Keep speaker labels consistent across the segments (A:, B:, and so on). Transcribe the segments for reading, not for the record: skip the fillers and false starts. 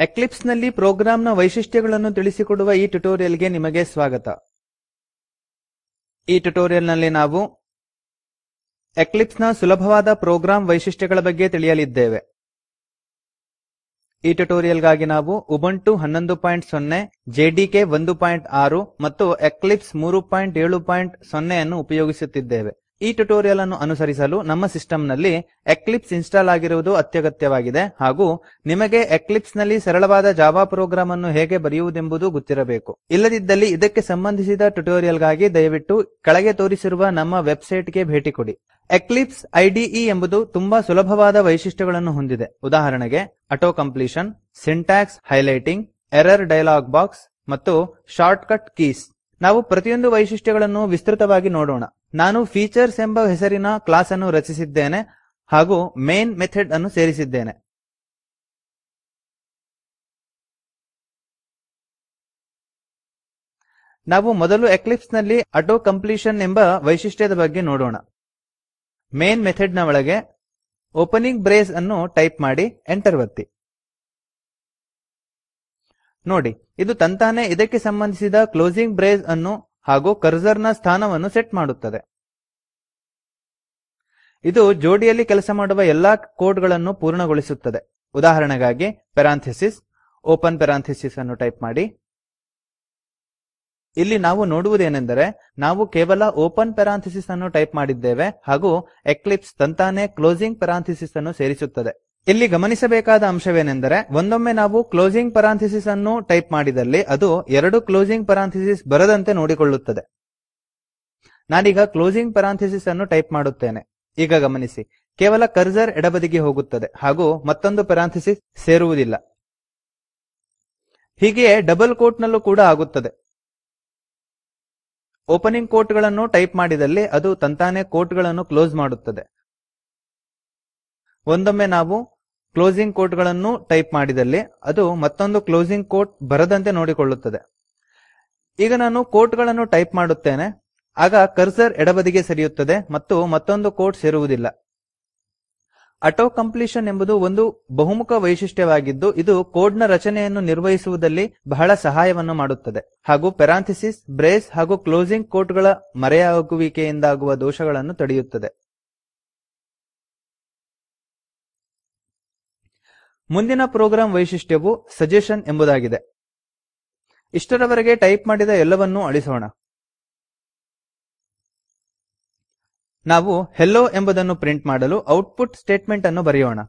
A: Eclipse ನಲ್ಲಿ ಪ್ರೋಗ್ರಾಂನ ವೈಶಿಷ್ಟ್ಯಗಳನ್ನು ತಿಳಿಸಿಕೊಡುವ ಈ ಟ್ಯುಟೋರಿಯಲ್ ಗೆ ನಿಮಗೆ ಸ್ವಾಗತ. ಈ ಟ್ಯುಟೋರಿಯಲ್ ನಲ್ಲಿ ನಾವು ಎಕ್ಲಿಪ್ಸ್ ನ ಸುಲಭವಾದ ಪ್ರೋಗ್ರಾಂ ವೈಶಿಷ್ಟ್ಯಗಳ ಬಗ್ಗೆ ತಿಳಿಯಲಿದ್ದೇವೆ. ಈ ಟ್ಯುಟೋರಿಯಲ್ ಗಾಗಿ ನಾವು ಉಬುಂಟು 11.0 ಜೆಡಿಕೆ 16 ಮತ್ತು ಎಕ್ಲಿಪ್ಸ್ 370 ಅನ್ನು ಉಪಯೋಗಿಸುತ್ತಿದ್ದೇವೆ. ಈ ಟ್ಯುಟೋರಿಯಲ್ ಅನ್ನು ಅನುಸರಿಸಲು ನಮ್ಮ ಸಿಸ್ಟಮ್ ನಲ್ಲಿ ಎಕ್ಲಿಪ್ಸ್ ಇನ್ಸ್ಟಾಲ್ ಆಗಿರುವುದು ಅತ್ಯಗತ್ಯವಾಗಿದೆ ಹಾಗೂ ನಿಮಗೆ ಎಕ್ಲಿಪ್ಸ್ ನಲ್ಲಿ ಸರಳವಾದ ಜಾವಾ ಪ್ರೋಗ್ರಾಂ ಅನ್ನು ಹೇಗೆ ಬರೆಯುವುದೆಂಬುದು ಗೊತ್ತಿರಬೇಕು. ಇಲ್ಲದಿದ್ದಲ್ಲಿ ಇದಕ್ಕೆ ಸಂಬಂಧಿಸಿದ ಟ್ಯುಟೋರಿಯಲ್ ಗಾಗಿ ದಯವಿಟ್ಟು ಕೆಳಗೆ ತೋರಿಸಿರುವ ನಮ್ಮ ವೆಬ್ಸೈಟ್ ಗೆ ಭೇಟಿ ಕೊಡಿ. ಎಕ್ಲಿಪ್ಸ್ ಐಡಿಇ ಎಂಬುದು ತುಂಬಾ ಸುಲಭವಾದ ವೈಶಿಷ್ಟ್ಯಗಳನ್ನು ಹೊಂದಿದೆ. ಉದಾಹರಣೆಗೆ auto completion, syntax highlighting, error dialog box ಮತ್ತು ಶಾರ್ಟ್ಕಟ್ ಕೀಸ್. ನಾವು ಪ್ರತಿಯೊಂದು ವೈಶಿಷ್ಟ್ಯಗಳನ್ನು ವಿಸ್ತೃತವಾಗಿ ನೋಡೋಣ. ನಾನು ಫೀಚರ್ಸ್ ಎಂಬ ಹೆಸರಿನ ಕ್ಲಾಸ್ ಅನ್ನು ರಚಿಸಿದ್ದೇನೆ ಹಾಗೂ ಮೇನ್ ಮೆಥಡ್ ಅನ್ನು ಸೇರಿಸಿದ್ದೇನೆ. ನಾವು ಮೊದಲು ಎಕ್ಲಿಪ್ಸ್ ನಲ್ಲಿ ಆಟೋ ಕಂಪ್ಲೀಷನ್ ಎಂಬ ವೈಶಿಷ್ಟ್ಯದ ಬಗ್ಗೆ ನೋಡೋಣ. ಮೇನ್ ಮೆಥಡ್ ನ ಒಳಗೆ ಓಪನಿಂಗ್ ಬ್ರೇಸ್ ಅನ್ನು ಟೈಪ್ ಮಾಡಿ ಎಂಟರ್ ಒತ್ತಿ. ನೋಡಿ, ಇದು ತಂತಾನೆ ಇದಕ್ಕೆ ಸಂಬಂಧಿಸಿದ ಕ್ಲೋಸಿಂಗ್ ಬ್ರೇಸ್ ಅನ್ನು ಹಾಗೂ ಕರ್ಸರ್ ನ ಸ್ಥಾನವನ್ನು ಸೆಟ್ ಮಾಡುತ್ತದೆ. ಇದು ಜೋಡಿಯಲ್ಲಿ ಕೆಲಸ ಮಾಡುವ ಎಲ್ಲಾ ಕೋಡ್ ಗಳನ್ನು ಪೂರ್ಣಗೊಳಿಸುತ್ತದೆ. ಉದಾಹರಣೆಗಾಗಿ ಪೆರಾಂಥಿಸಿಸ್, ಓಪನ್ ಪೆರಾಂಥಿಸಿಸ್ ಅನ್ನು ಟೈಪ್ ಮಾಡಿ. ಇಲ್ಲಿ ನಾವು ನೋಡುವುದೇನೆಂದರೆ ನಾವು ಕೇವಲ ಓಪನ್ ಪೆರಾಂಥಿಸಿಸ್ ಅನ್ನು ಟೈಪ್ ಮಾಡಿದ್ದೇವೆ ಹಾಗೂ ಎಕ್ಲಿಪ್ಸ್ ತಂತಾನೆ ಕ್ಲೋಸಿಂಗ್ ಪೆರಾಂಥಿಸಿಸ್ ಅನ್ನು ಸೇರಿಸುತ್ತದೆ. ಇಲ್ಲಿ ಗಮನಿಸಬೇಕಾದ ಅಂಶವೇನೆಂದರೆ ಒಂದೊಮ್ಮೆ ನಾವು ಕ್ಲೋಸಿಂಗ್ ಪೆರಾಂಥಿಸಿಸ್ ಅನ್ನು ಟೈಪ್ ಮಾಡಿದಲ್ಲಿ ಅದು ಎರಡು ಕ್ಲೋಸಿಂಗ್ ಪೆರಾಂಥಿಸಿಸ್ ಬರದಂತೆ ನೋಡಿಕೊಳ್ಳುತ್ತದೆ. ನಾನೀಗ ಕ್ಲೋಸಿಂಗ್ ಪೆರಾಂಥಿಸಿಸ್ ಅನ್ನು ಟೈಪ್ ಮಾಡುತ್ತೇನೆ. ಈಗ ಗಮನಿಸಿ, ಕೇವಲ ಕರ್ಸರ್ ಎಡಬದಿಗೆ ಹೋಗುತ್ತದೆ ಹಾಗೂ ಮತ್ತೊಂದು ಪೆರಾಂಥಿಸಿಸ್ ಸೇರುವುದಿಲ್ಲ. ಹೀಗೆಯೇ ಡಬಲ್ ಕೋಟ್ ನಲ್ಲೂ ಕೂಡ ಆಗುತ್ತದೆ. ಓಪನಿಂಗ್ ಕೋಟ್ ಗಳನ್ನು ಟೈಪ್ ಮಾಡಿದಲ್ಲಿ ಅದು ತಂತಾನೆ ಕೋಟ್ ಗಳನ್ನು ಕ್ಲೋಸ್ ಮಾಡುತ್ತದೆ. ಒಂದೊಮ್ಮೆ ನಾವು ಕ್ಲೋಸಿಂಗ್ ಕೋಟ್ ಗಳನ್ನು ಟೈಪ್ ಮಾಡಿದಲ್ಲಿ ಅದು ಮತ್ತೊಂದು ಕ್ಲೋಸಿಂಗ್ ಕೋಟ್ ಬರದಂತೆ ನೋಡಿಕೊಳ್ಳುತ್ತದೆ. ಈಗ ನಾನು ಕೋಟ್ ಗಳನ್ನು ಟೈಪ್ ಮಾಡುತ್ತೇನೆ. ಆಗ ಕರ್ಸರ್ ಎಡಬದಿಗೆ ಸರಿಯುತ್ತದೆ ಮತ್ತು ಮತ್ತೊಂದು ಕೋಟ್ ಸೇರುವುದಿಲ್ಲ. ಆಟೋ ಕಂಪ್ಲೀಷನ್ ಎಂಬುದು ಒಂದು ಬಹುಮುಖ ವೈಶಿಷ್ಟ್ಯವಾಗಿದ್ದು ಇದು ಕೋಡ್ ನ ರಚನೆಯನ್ನು ನಿರ್ವಹಿಸುವುದಲ್ಲಿ ಬಹಳ ಸಹಾಯವನ್ನು ಮಾಡುತ್ತದೆ ಹಾಗೂ ಪೆರಾಂಥಿಸಿಸ್, ಬ್ರೇಸ್ ಹಾಗೂ ಕ್ಲೋಸಿಂಗ್ ಕೋಟ್ ಗಳ ಮರೆಯಾಗುವಿಕೆಯಿಂದಾಗುವ ದೋಷಗಳನ್ನು ತಡೆಯುತ್ತದೆ. ಮುಂದಿನ ಪ್ರೋಗ್ರಾಂ ವೈಶಿಷ್ಟ್ಯವು ಸಜೆಷನ್ ಎಂಬುದಾಗಿದೆ. ಇಷ್ಟರವರೆಗೆ ಟೈಪ್ ಮಾಡಿದ ಎಲ್ಲವನ್ನೂ ಅಳಿಸೋಣ. ನಾವು ಹೆಲ್ಲೊ ಎಂಬುದನ್ನು ಪ್ರಿಂಟ್ ಮಾಡಲು ಔಟ್ಪುಟ್ ಸ್ಟೇಟ್ಮೆಂಟ್ ಅನ್ನು ಬರೆಯೋಣ.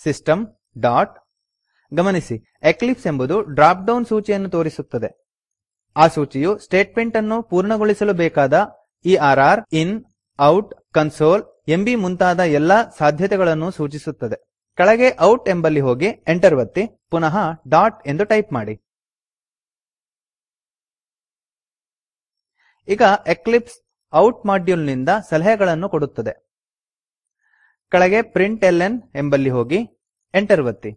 A: ಸಿಸ್ಟಮ್ ಡಾಟ್ ಗಮನಿಸಿ, ಎಕ್ಲಿಪ್ಸ್ ಎಂಬುದು ಡ್ರಾಪ್ ಡೌನ್ ಸೂಚಿಯನ್ನು ತೋರಿಸುತ್ತದೆ. ಆ ಸೂಚಿಯು ಸ್ಟೇಟ್ಮೆಂಟ್ ಅನ್ನು ಪೂರ್ಣಗೊಳಿಸಲು ಬೇಕಾದ ಇಆರ್ಆರ್, ಇನ್, ಔಟ್, ಕನ್ಸೋಲ್, ಎಂಬಿ ಮುಂತಾದ ಎಲ್ಲಾ ಸಾಧ್ಯತೆಗಳನ್ನು ಸೂಚಿಸುತ್ತದೆ. ಕೆಳಗೆ ಔಟ್ ಎಂಬಲ್ಲಿ ಹೋಗಿ ಎಂಟರ್ ಒತ್ತಿ ಪುನಃ ಡಾಟ್ ಎಂದು ಟೈಪ್ ಮಾಡಿ. ಈಗ ಎಕ್ಲಿಪ್ಸ್ ಔಟ್ ಮಾಡ್ಯೂಲ್ ನಿಂದ ಸಲಹೆಗಳನ್ನು ಕೊಡುತ್ತದೆ. ಕೆಳಗೆ println ಎಂಬಲ್ಲಿ ಹೋಗಿ ಎಂಟರ್ ಒತ್ತಿ.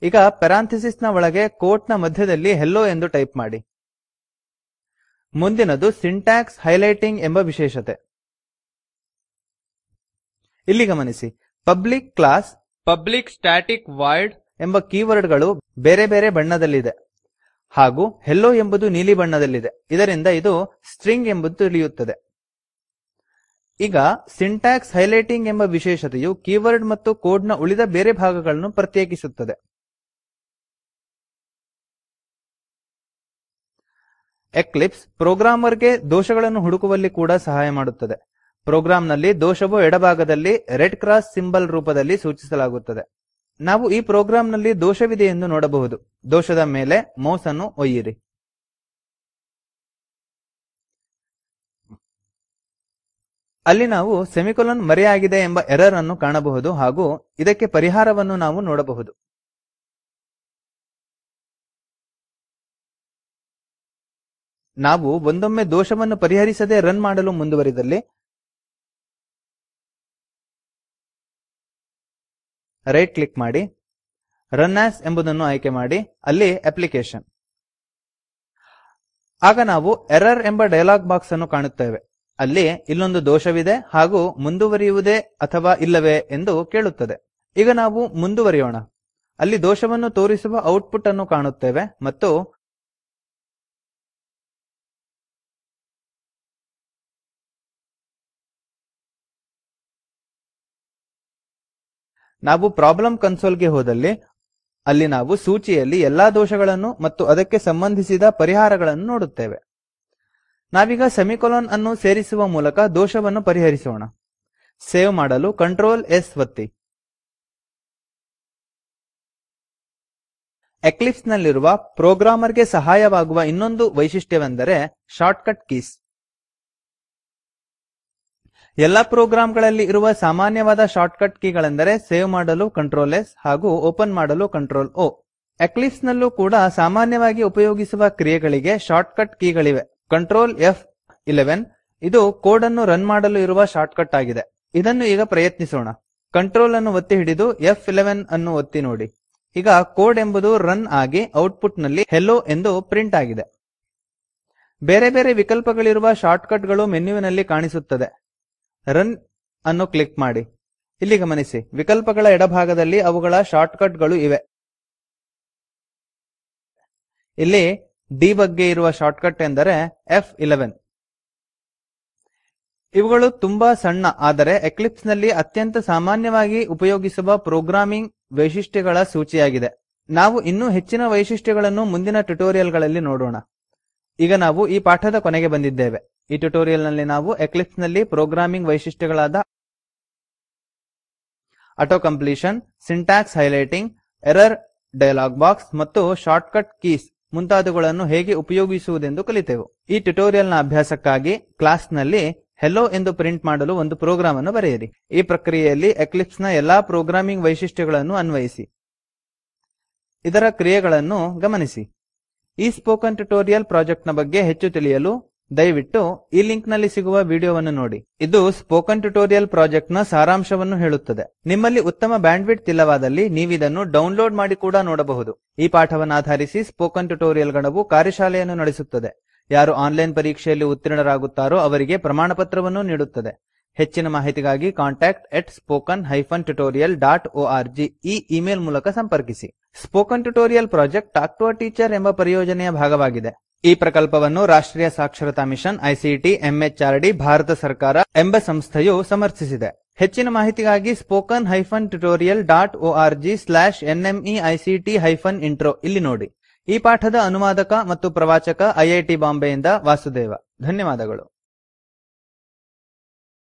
A: ಈಗ ಪೆರಾಂಥಿಸಿಸ್ ನ ಒಳಗೆ ಕೋಟ್ ನ ಮಧ್ಯದಲ್ಲಿ ಹೆಲ್ಲೊ ಎಂದು ಟೈಪ್ ಮಾಡಿ. ಮುಂದಿನದು ಸಿಂಟ್ಯಾಕ್ಸ್ ಹೈಲೈಟಿಂಗ್ ಎಂಬ ವಿಶೇಷತೆ. ಇಲ್ಲಿ ಗಮನಿಸಿ, public class, public static void ಎಂಬ ಕೀವರ್ಡ್ ಗಳು ಬೇರೆ ಬೇರೆ ಬಣ್ಣದಲ್ಲಿದೆ ಹಾಗೂ ಹೆಲ್ಲೊ ಎಂಬುದು ನೀಲಿ ಬಣ್ಣದಲ್ಲಿದೆ. ಇದರಿಂದ ಇದು ಸ್ಟ್ರಿಂಗ್ ಎಂಬುದು ತಿಳಿಯುತ್ತದೆ. ಈಗ ಸಿಂಟ್ಯಾಕ್ಸ್ ಹೈಲೈಟಿಂಗ್ ಎಂಬ ವಿಶೇಷತೆಯು ಕೀವರ್ಡ್ ಮತ್ತು ಕೋಡ್ ನ ಉಳಿದ ಬೇರೆ ಭಾಗಗಳನ್ನು ಪ್ರತ್ಯೇಕಿಸುತ್ತದೆ. ಎಕ್ಲಿಪ್ಸ್ ಪ್ರೋಗ್ರಾಮರ್ ಗೆ ದೋಷಗಳನ್ನು ಹುಡುಕುವಲ್ಲಿ ಕೂಡ ಸಹಾಯ ಮಾಡುತ್ತದೆ. ಪ್ರೋಗ್ರಾಂನಲ್ಲಿ ದೋಷವು ಎಡಭಾಗದಲ್ಲಿ ರೆಡ್ ಕ್ರಾಸ್ ಸಿಂಬಲ್ ರೂಪದಲ್ಲಿ ಸೂಚಿಸಲಾಗುತ್ತದೆ. ನಾವು ಈ ಪ್ರೋಗ್ರಾಂನಲ್ಲಿ ದೋಷವಿದೆ ಎಂದು ನೋಡಬಹುದು. ದೋಷದ ಮೇಲೆ ಮೌಸ್ ಅನ್ನು ಒಯ್ಯಿರಿ. ಅಲ್ಲಿ ನಾವು ಸೆಮಿಕೊಲನ್ ಮರೆಯಾಗಿದೆ ಎಂಬ ಎರರ್ ಅನ್ನು ಕಾಣಬಹುದು ಹಾಗೂ ಇದಕ್ಕೆ ಪರಿಹಾರವನ್ನು ನಾವು ನೋಡಬಹುದು. ನಾವು ಒಂದೊಮ್ಮೆ ದೋಷವನ್ನು ಪರಿಹರಿಸದೆ ರನ್ ಮಾಡಲು ಮುಂದುವರಿದಲ್ಲಿ ರೈಟ್ ಕ್ಲಿಕ್ ಮಾಡಿ ರನ್ ಆಸ್ ಎಂಬುದನ್ನು ಆಯ್ಕೆ ಮಾಡಿ ಅಲ್ಲಿ ಅಪ್ಲಿಕೇಶನ್. ಆಗ ನಾವು ಎರರ್ ಎಂಬ ಡಯಲಾಗ್ ಬಾಕ್ಸ್ ಅನ್ನು ಕಾಣುತ್ತೇವೆ. ಅಲ್ಲಿ ಇಲ್ಲೊಂದು ದೋಷವಿದೆ ಹಾಗೂ ಮುಂದುವರಿಯುವುದೇ ಅಥವಾ ಇಲ್ಲವೇ ಎಂದು ಕೇಳುತ್ತದೆ. ಈಗ ನಾವು ಮುಂದುವರಿಯೋಣ. ಅಲ್ಲಿ ದೋಷವನ್ನು ತೋರಿಸುವ ಔಟ್ಪುಟ್ ಅನ್ನು ಕಾಣುತ್ತೇವೆ ಮತ್ತು ನಾವು ಪ್ರಾಬ್ಲಮ್ ಕನ್ಸೋಲ್ಗೆ ಹೋದಲ್ಲಿ ಅಲ್ಲಿ ನಾವು ಸೂಚಿಯಲ್ಲಿ ಎಲ್ಲಾ ದೋಷಗಳನ್ನು ಮತ್ತು ಅದಕ್ಕೆ ಸಂಬಂಧಿಸಿದ ಪರಿಹಾರಗಳನ್ನು ನೋಡುತ್ತೇವೆ. ನಾವೀಗ ಸೆಮಿಕೊಲನ್ ಅನ್ನು ಸೇರಿಸುವ ಮೂಲಕ ದೋಷವನ್ನು ಪರಿಹರಿಸೋಣ. ಸೇವ್ ಮಾಡಲು Ctrl S ಒತ್ತಿ. ಎಕ್ಲಿಪ್ಸ್ ನಲ್ಲಿರುವ ಪ್ರೋಗ್ರಾಮರ್ ಗೆ ಸಹಾಯವಾಗುವ ಇನ್ನೊಂದು ವೈಶಿಷ್ಟ್ಯವೆಂದರೆ ಶಾರ್ಟ್ಕಟ್ ಕೀಸ್. ಎಲ್ಲ ಪ್ರೋಗ್ರಾಂಗಳಲ್ಲಿ ಇರುವ ಸಾಮಾನ್ಯವಾದ ಶಾರ್ಟ್ಕಟ್ ಕೀಗಳೆಂದರೆ ಸೇವ್ ಮಾಡಲು Ctrl S ಹಾಗೂ ಓಪನ್ ಮಾಡಲು Ctrl O. ಎಕ್ಲಿಪ್ಸ್ ನಲ್ಲೂ ಕೂಡ ಸಾಮಾನ್ಯವಾಗಿ ಉಪಯೋಗಿಸುವ ಕ್ರಿಯೆಗಳಿಗೆ ಶಾರ್ಟ್ಕಟ್ ಕೀಗಳಿವೆ. Ctrl F11 ಇದು ಕೋಡ್ ಅನ್ನು ರನ್ ಮಾಡಲು ಇರುವ ಶಾರ್ಟ್ಕಟ್ ಆಗಿದೆ. ಇದನ್ನು ಈಗ ಪ್ರಯತ್ನಿಸೋಣ. ಕಂಟ್ರೋಲ್ ಅನ್ನು ಒತ್ತಿ ಹಿಡಿದು F11 ಅನ್ನು ಒತ್ತಿ ನೋಡಿ. ಈಗ ಕೋಡ್ ಎಂಬುದು ರನ್ ಆಗಿ ಔಟ್ಪುಟ್ ನಲ್ಲಿ ಹೆಲ್ಲೊ ಎಂದು ಪ್ರಿಂಟ್ ಆಗಿದೆ. ಬೇರೆ ಬೇರೆ ವಿಕಲ್ಪಗಳಿರುವ ಶಾರ್ಟ್ಕಟ್ ಗಳು ಮೆನ್ಯುವಿನಲ್ಲಿ ಕಾಣಿಸುತ್ತದೆ. ರನ್ ಅನ್ನು ಕ್ಲಿಕ್ ಮಾಡಿ. ಇಲ್ಲಿ ಗಮನಿಸಿ, ವಿಕಲ್ಪಗಳ ಎಡಭಾಗದಲ್ಲಿ ಅವುಗಳ ಶಾರ್ಟ್ಕಟ್ ಗಳು ಇವೆ. ಇಲ್ಲಿ ಡಿಬಗ್ ಗೆ ಇರುವ ಶಾರ್ಟ್ಕಟ್ ಎಂದರೆ F11. ಇವುಗಳು ತುಂಬಾ ಸಣ್ಣ ಆದರೆ ಎಕ್ಲಿಪ್ಸ್ ನಲ್ಲಿ ಅತ್ಯಂತ ಸಾಮಾನ್ಯವಾಗಿ ಉಪಯೋಗಿಸುವ ಪ್ರೋಗ್ರಾಮಿಂಗ್ ವೈಶಿಷ್ಟ್ಯಗಳ ಸೂಚಿಯಾಗಿದೆ. ನಾವು ಇನ್ನೂ ಹೆಚ್ಚಿನ ವೈಶಿಷ್ಟ್ಯಗಳನ್ನು ಮುಂದಿನ ಟ್ಯುಟೋರಿಯಲ್ ಗಳಲ್ಲಿ ನೋಡೋಣ. ಈಗ ನಾವು ಈ ಪಾಠದ ಕೊನೆಗೆ ಬಂದಿದ್ದೇವೆ. ಈ ಟ್ಯುಟೋರಿಯಲ್ ನಲ್ಲಿ ನಾವು ಎಕ್ಲಿಪ್ಸ್ ನಲ್ಲಿ ಪ್ರೋಗ್ರಾಮಿಂಗ್ ವೈಶಿಷ್ಟ್ಯಗಳಾದ auto completion, syntax highlighting, error dialog box ಮತ್ತು ಶಾರ್ಟ್ಕಟ್ ಕೀಸ್ ಮುಂತಾದವುಗಳನ್ನು ಹೇಗೆ ಉಪಯೋಗಿಸುವುದೆಂದು ಕಲಿತೆವು. ಈ ಟ್ಯುಟೋರಿಯಲ್ ನ ಅಭ್ಯಾಸಕ್ಕಾಗಿ ಕ್ಲಾಸ್ ನಲ್ಲಿ ಹೆಲ್ಲೊ ಎಂದು ಪ್ರಿಂಟ್ ಮಾಡಲು ಒಂದು ಪ್ರೋಗ್ರಾಮ್ ಅನ್ನು ಬರೆಯಿರಿ. ಈ ಪ್ರಕ್ರಿಯೆಯಲ್ಲಿ ಎಕ್ಲಿಪ್ಸ್ ನ ಎಲ್ಲಾ ಪ್ರೋಗ್ರಾಮಿಂಗ್ ವೈಶಿಷ್ಟ್ಯಗಳನ್ನು ಅನ್ವಯಿಸಿ. ಇದರ ಕ್ರಿಯೆಗಳನ್ನು ಗಮನಿಸಿ. ಈ ಸ್ಪೋಕನ್ ಟ್ಯುಟೋರಿಯಲ್ ಪ್ರಾಜೆಕ್ಟ್ ನ ಬಗ್ಗೆ ಹೆಚ್ಚು ತಿಳಿಯಲು ದಯವಿಟ್ಟು ಈ ಲಿಂಕ್ ನಲ್ಲಿ ಸಿಗುವ ವಿಡಿಯೋವನ್ನು ನೋಡಿ. ಇದು ಸ್ಪೋಕನ್ ಟ್ಯುಟೋರಿಯಲ್ ಪ್ರಾಜೆಕ್ಟ್ ನ ಸಾರಾಂಶವನ್ನು ಹೇಳುತ್ತದೆ. ನಿಮ್ಮಲ್ಲಿ ಉತ್ತಮ ಬ್ಯಾಂಡ್ವಿಡ್ತ್ ಇಲ್ಲವಾದಲ್ಲಿ ನೀವಿದನ್ನು ಡೌನ್ಲೋಡ್ ಮಾಡಿ ಕೂಡ ನೋಡಬಹುದು. ಈ ಪಾಠವನ್ನಾಧಾರಿಸಿ ಸ್ಪೋಕನ್ ಟ್ಯುಟೋರಿಯಲ್ ಗಣವು ಕಾರ್ಯಶಾಲೆಯನ್ನು ನಡೆಸುತ್ತದೆ. ಯಾರು ಆನ್ಲೈನ್ ಪರೀಕ್ಷೆಯಲ್ಲಿ ಉತ್ತೀರ್ಣರಾಗುತ್ತಾರೋ ಅವರಿಗೆ ಪ್ರಮಾಣಪತ್ರವನ್ನು ನೀಡುತ್ತದೆ. ಹೆಚ್ಚಿನ ಮಾಹಿತಿಗಾಗಿ contact@spoken-tutorial.org ಈ ಇಮೇಲ್ ಮೂಲಕ ಸಂಪರ್ಕಿಸಿ. Spoken tutorial project talk to a teacher ಎಂಬ ಪರಿಯೋಜನೆಯ ಭಾಗವಾಗಿದೆ. ಈ ಪ್ರಕಲ್ಪವನ್ನು ರಾಷ್ಟ್ರೀಯ ಸಾಕ್ಷರತಾ ಮಿಷನ್ ICT MHRD ಭಾರತ ಸರ್ಕಾರ ಎಂಬ ಸಂಸ್ಥೆಯು ಸಮರ್ಥಿಸಿದೆ. ಹೆಚ್ಚಿನ ಮಾಹಿತಿಗಾಗಿ spoken-tutorial.org/nmeict-intro ಇಲ್ಲಿ ನೋಡಿ. ಈ ಪಾಠದ ಅನುವಾದಕ ಮತ್ತು ಪ್ರವಾಚಕ IIT ಬಾಂಬೆಯಿಂದ ವಾಸುದೇವ. ಧನ್ಯವಾದಗಳು.